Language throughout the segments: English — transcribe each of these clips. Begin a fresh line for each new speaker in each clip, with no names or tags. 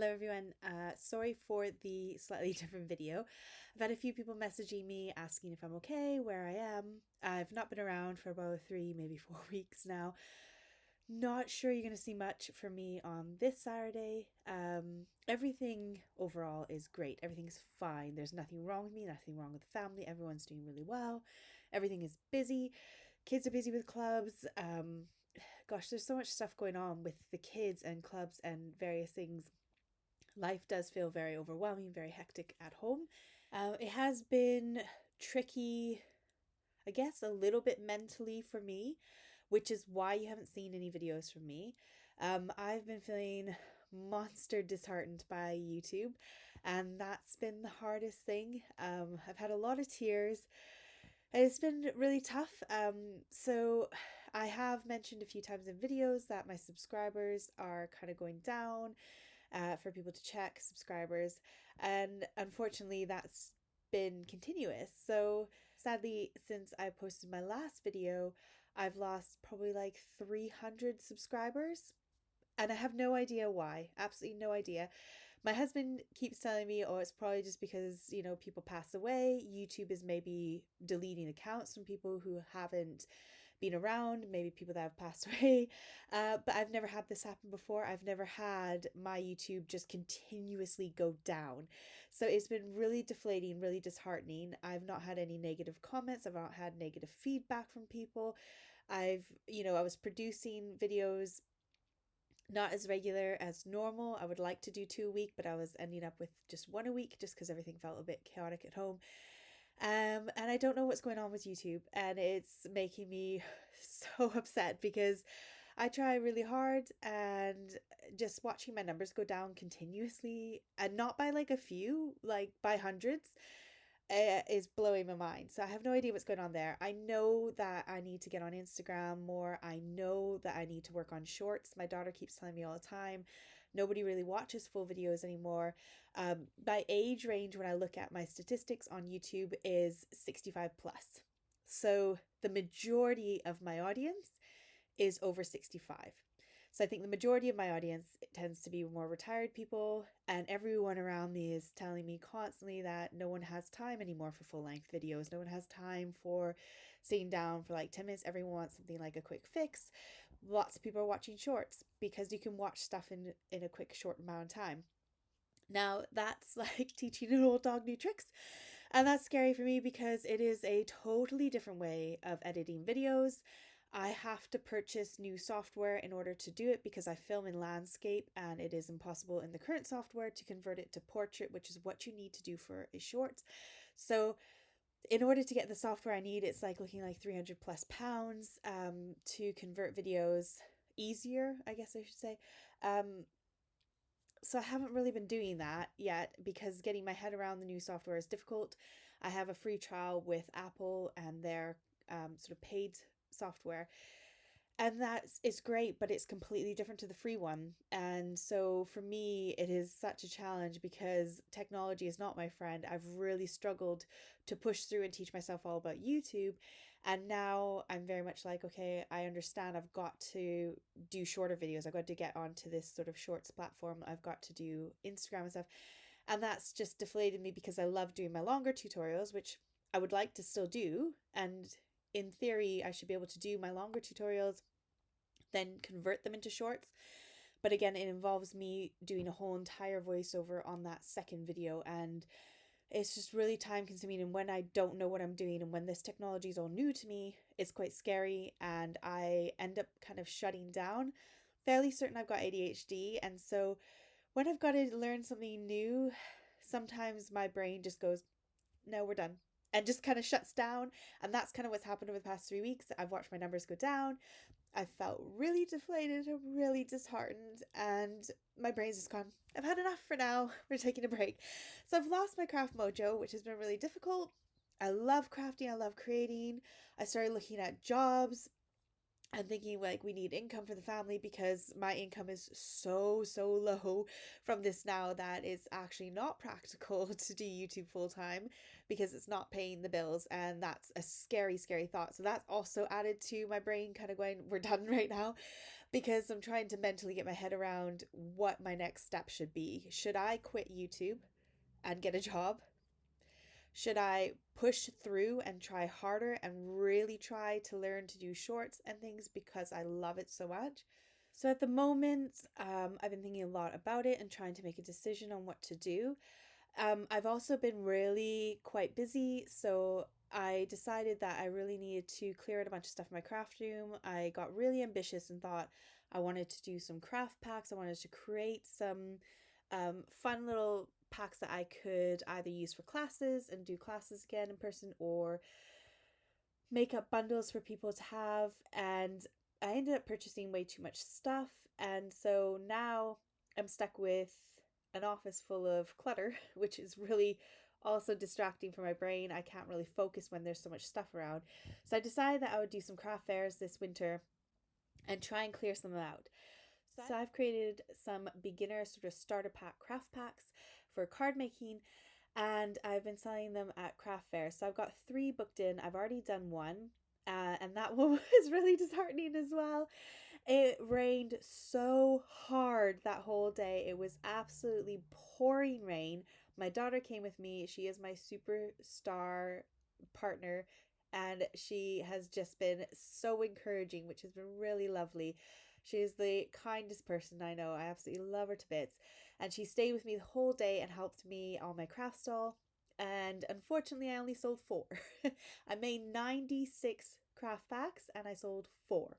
Hello everyone, sorry for the slightly different video. I've had a few people messaging me asking if I'm okay, where I am. I've not been around for about 3, maybe 4 weeks now. Not sure you're going to see much from me on this Saturday. Everything overall is great. Everything's fine. There's nothing wrong with me, nothing wrong with the family. Everyone's doing really well. Everything is busy. Kids are busy with clubs. Gosh, there's so much stuff going on with the kids and clubs and various things. Life does feel very overwhelming, very hectic at home. It has been tricky, I guess, a little bit mentally for me, which is why you haven't seen any videos from me. I've been feeling monster disheartened by YouTube, and that's been the hardest thing. I've had a lot of tears. It's been really tough. So I have mentioned a few times in videos that my subscribers are kind of going down, for people to check subscribers. And unfortunately, that's been continuous. So sadly, since I posted my last video, I've lost probably like 300 subscribers. And I have no idea why. Absolutely no idea. My husband keeps telling me, oh, it's probably just because, people pass away. YouTube is maybe deleting accounts from people who haven't been around, maybe people that have passed away. But I've never had this happen before. I've never had my YouTube just continuously go down. So it's been really deflating, really disheartening. I've not had any negative comments. I've not had negative feedback from people. I was producing videos not as regular as normal. I would like to do 2 a week, but I was ending up with just 1 a week just because everything felt a bit chaotic at home. And I don't know what's going on with YouTube, and it's making me so upset because I try really hard, and just watching my numbers go down continuously, and not by like a few, like by hundreds, is blowing my mind. So I have no idea what's going on there. I know that I need to get on Instagram more. I know that I need to work on shorts. My daughter keeps telling me all the time, nobody really watches full videos anymore. My age range, when I look at my statistics on YouTube, is 65 plus. So the majority of my audience is over 65. So I think the majority of my audience tends to be more retired people, and everyone around me is telling me constantly that no one has time anymore for full length videos. No one has time for sitting down for like 10 minutes. Everyone wants something like a quick fix. Lots of people are watching shorts because you can watch stuff in a quick short amount of time. Now, that's like teaching an old dog new tricks. And that's scary for me because it is a totally different way of editing videos. I have to purchase new software in order to do it because I film in landscape, and it is impossible in the current software to convert it to portrait, which is what you need to do for a short. So in order to get the software I need, it's like looking like 300 plus pounds to convert videos easier, I guess I should say. So I haven't really been doing that yet because getting my head around the new software is difficult. I have a free trial with Apple and their sort of paid software, and it's great, but it's completely different to the free one. And so for me, it is such a challenge because technology is not my friend. I've really struggled to push through and teach myself all about YouTube, and now I'm very much like, okay, I understand. I've got to do shorter videos. I've got to get onto this sort of shorts platform. I've got to do Instagram and stuff, and that's just deflated me because I love doing my longer tutorials, which I would like to still do. And in theory, I should be able to do my longer tutorials, then convert them into shorts. But again, it involves me doing a whole entire voiceover on that second video, and it's just really time consuming. And when I don't know what I'm doing and when this technology is all new to me, it's quite scary, and I end up kind of shutting down. Fairly certain I've got ADHD, and so when I've got to learn something new, sometimes my brain just goes, no, we're done, and just kind of shuts down. And that's kind of what's happened over the past 3 weeks. I've watched my numbers go down. I felt really deflated and really disheartened, and my brain's just gone, I've had enough for now. We're taking a break. So I've lost my craft mojo, which has been really difficult. I love crafting. I love creating. I started looking at jobs and thinking like we need income for the family because my income is so low from this now that it's actually not practical to do YouTube full time because it's not paying the bills, and that's a scary thought. So that's also added to my brain kind of going, we're done right now. because I'm trying to mentally get my head around what my next step should be. Should I quit YouTube and get a job? Should I push through and try harder and really try to learn to do shorts and things because I love it so much? So at the moment, I've been thinking a lot about it and trying to make a decision on what to do. I've also been really quite busy, so I decided that I really needed to clear out a bunch of stuff in my craft room. I got really ambitious and thought I wanted to do some craft packs. I wanted to create some fun little packs that I could either use for classes and do classes again in person, or make up bundles for people to have. And I ended up purchasing way too much stuff. And so now I'm stuck with an office full of clutter, which is really also distracting for my brain. I can't really focus when there's so much stuff around. So I decided that I would do some craft fairs this winter and try and clear some out. So I've created some beginner sort of starter pack craft packs for card making, and I've been selling them at craft fairs. So I've got 3 booked in. I've already done one, and that one was really disheartening as well. It rained so hard that whole day. It was absolutely pouring rain. My daughter came with me. She is my superstar partner, and she has just been so encouraging, which has been really lovely. She is the kindest person I know. I absolutely love her to bits. And she stayed with me the whole day and helped me on my craft stall. And unfortunately, I only sold 4. I made 96 craft packs and I sold 4.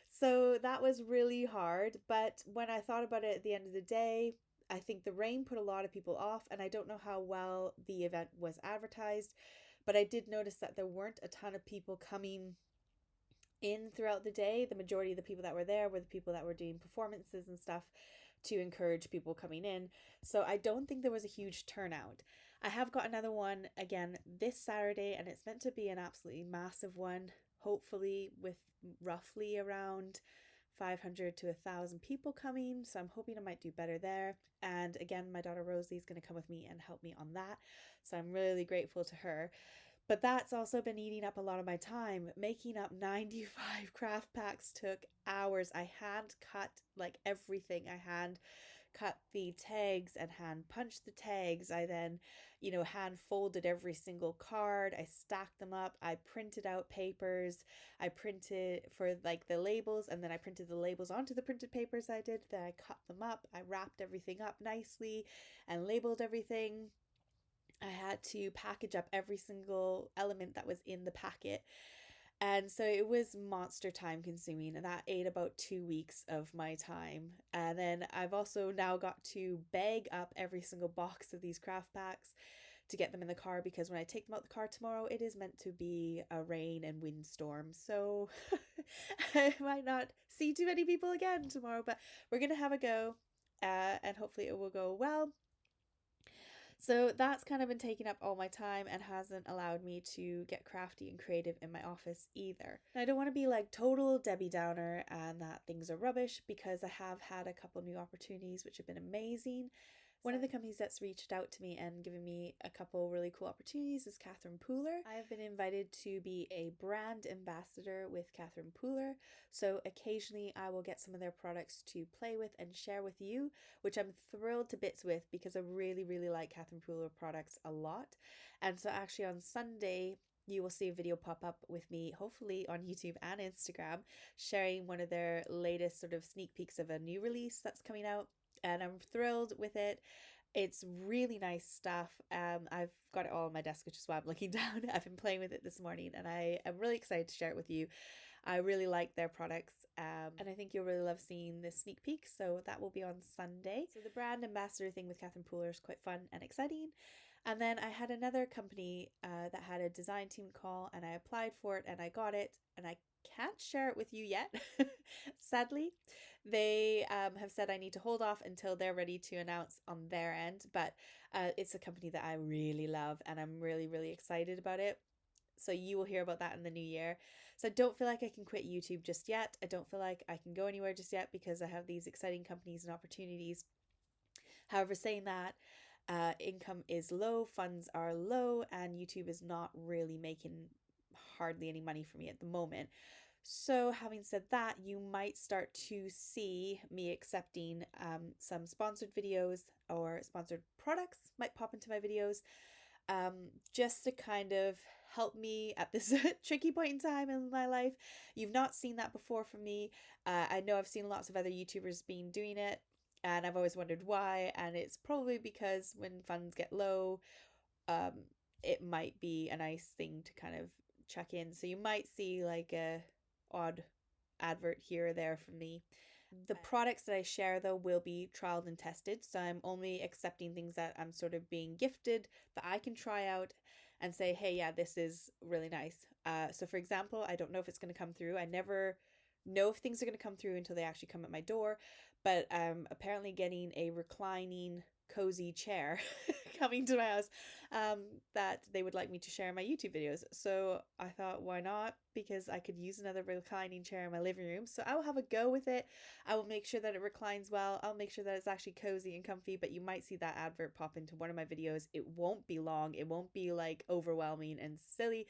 So that was really hard. But when I thought about it at the end of the day, I think the rain put a lot of people off, and I don't know how well the event was advertised, but I did notice that there weren't a ton of people coming in throughout the day. The majority of the people that were there were the people that were doing performances and stuff to encourage people coming in. So I don't think there was a huge turnout. I have got another one again this Saturday, and it's meant to be an absolutely massive one, hopefully with roughly around 500 to 1,000 people coming. So I'm hoping I might do better there. And again, my daughter Rosie is going to come with me and help me on that. So I'm really grateful to her. But that's also been eating up a lot of my time. Making up 95 craft packs took hours. I hand cut like everything. I hand cut the tags and hand punched the tags. I then, hand folded every single card. I stacked them up. I printed out papers. I printed for like the labels, and then I printed the labels onto the printed papers I did. Then I cut them up. I wrapped everything up nicely and labeled everything. I had to package up every single element that was in the packet. And so it was monster time consuming, and that ate about 2 weeks of my time. And then I've also now got to bag up every single box of these craft packs to get them in the car, because when I take them out the car tomorrow, it is meant to be a rain and windstorm. So I might not see too many people again tomorrow, but we're going to have a go, and hopefully it will go well. So that's kind of been taking up all my time and hasn't allowed me to get crafty and creative in my office either. And I don't want to be like total Debbie Downer and that things are rubbish, because I have had a couple new opportunities which have been amazing. One of the companies that's reached out to me and given me a couple really cool opportunities is Catherine Pooler. I have been invited to be a brand ambassador with Catherine Pooler, so occasionally I will get some of their products to play with and share with you, which I'm thrilled to bits with, because I really, really like Catherine Pooler products a lot. And so actually on Sunday, you will see a video pop up with me, hopefully on YouTube and Instagram, sharing one of their latest sort of sneak peeks of a new release that's coming out. And I'm thrilled with it. It's really nice stuff. I've got it all on my desk, which is why I'm looking down. I've been playing with it this morning, and I am really excited to share it with you. I really like their products, and I think you'll really love seeing this sneak peek. So that will be on Sunday. So the brand ambassador thing with Catherine Pooler is quite fun and exciting. And then I had another company that had a design team call, and I applied for it and I got it, and I can't share it with you yet, sadly. They have said I need to hold off until they're ready to announce on their end, but it's a company that I really love, and I'm really, really excited about it. So you will hear about that in the new year. So I don't feel like I can quit YouTube just yet. I don't feel like I can go anywhere just yet, because I have these exciting companies and opportunities. However, saying that, income is low, funds are low, and YouTube is not really making hardly any money for me at the moment. So, having said that, you might start to see me accepting some sponsored videos or sponsored products might pop into my videos, just to kind of help me at this tricky point in time in my life. You've not seen that before from me. I know I've seen lots of other YouTubers being doing it, and I've always wondered why. And it's probably because when funds get low, um, it might be a nice thing to kind of check in. So you might see like a odd advert here or there from me. The products that I share, though, will be trialed and tested. So I'm only accepting things that I'm sort of being gifted that I can try out and say, hey, yeah, this is really nice. So, for example, I don't know if it's going to come through. I never know if things are going to come through until they actually come at my door. But I'm apparently getting a reclining, cozy chair coming to my house, um, that they would like me to share in my YouTube videos. So I thought, why not? Because I could use another reclining chair in my living room. So I will have a go with it. I will make sure that it reclines well. I'll make sure that it's actually cozy and comfy, but you might see that advert pop into one of my videos. It won't be long. It won't be like overwhelming and silly.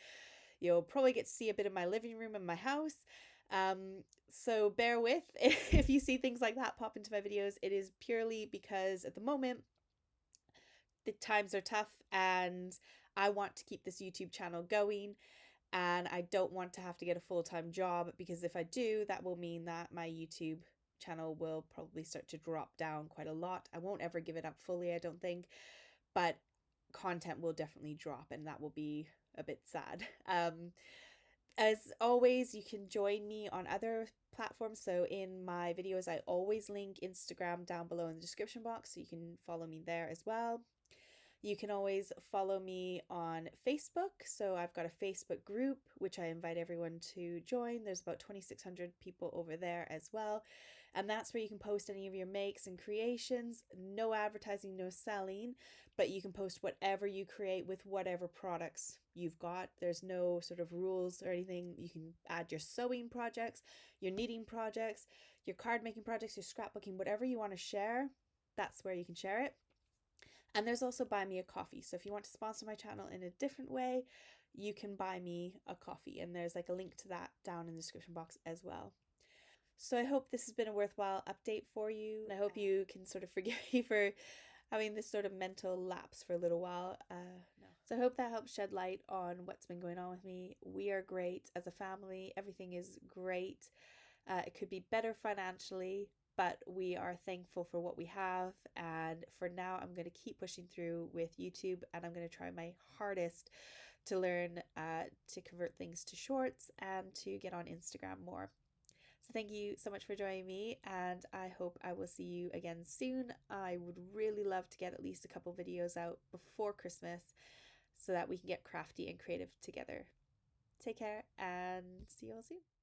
You'll probably get to see a bit of my living room and my house. So bear with if you see things like that pop into my videos. It is purely because at the moment the times are tough and I want to keep this YouTube channel going, and I don't want to have to get a full-time job, because if I do, that will mean that my YouTube channel will probably start to drop down quite a lot. I won't ever give it up fully, I don't think, but content will definitely drop, and that will be a bit sad. As always, you can join me on other platforms. So in my videos, I always link Instagram down below in the description box, so you can follow me there as well. You can always follow me on Facebook. So I've got a Facebook group, which I invite everyone to join. There's about 2,600 people over there as well. And that's where you can post any of your makes and creations. No advertising, no selling, but you can post whatever you create with whatever products you've got. There's no sort of rules or anything. You can add your sewing projects, your knitting projects, your card making projects, your scrapbooking, whatever you want to share. That's where you can share it. And there's also buy me a coffee. So if you want to sponsor my channel in a different way, you can buy me a coffee. And there's like a link to that down in the description box as well. So I hope this has been a worthwhile update for you. And I hope you can sort of forgive me for having this sort of mental lapse for a little while. No. So I hope that helps shed light on what's been going on with me. We are great as a family. Everything is great. It could be better financially, but we are thankful for what we have. And for now, I'm going to keep pushing through with YouTube, and I'm going to try my hardest to learn to convert things to shorts and to get on Instagram more. So thank you so much for joining me, and I hope I will see you again soon. I would really love to get at least a couple videos out before Christmas so that we can get crafty and creative together. Take care and see you all soon.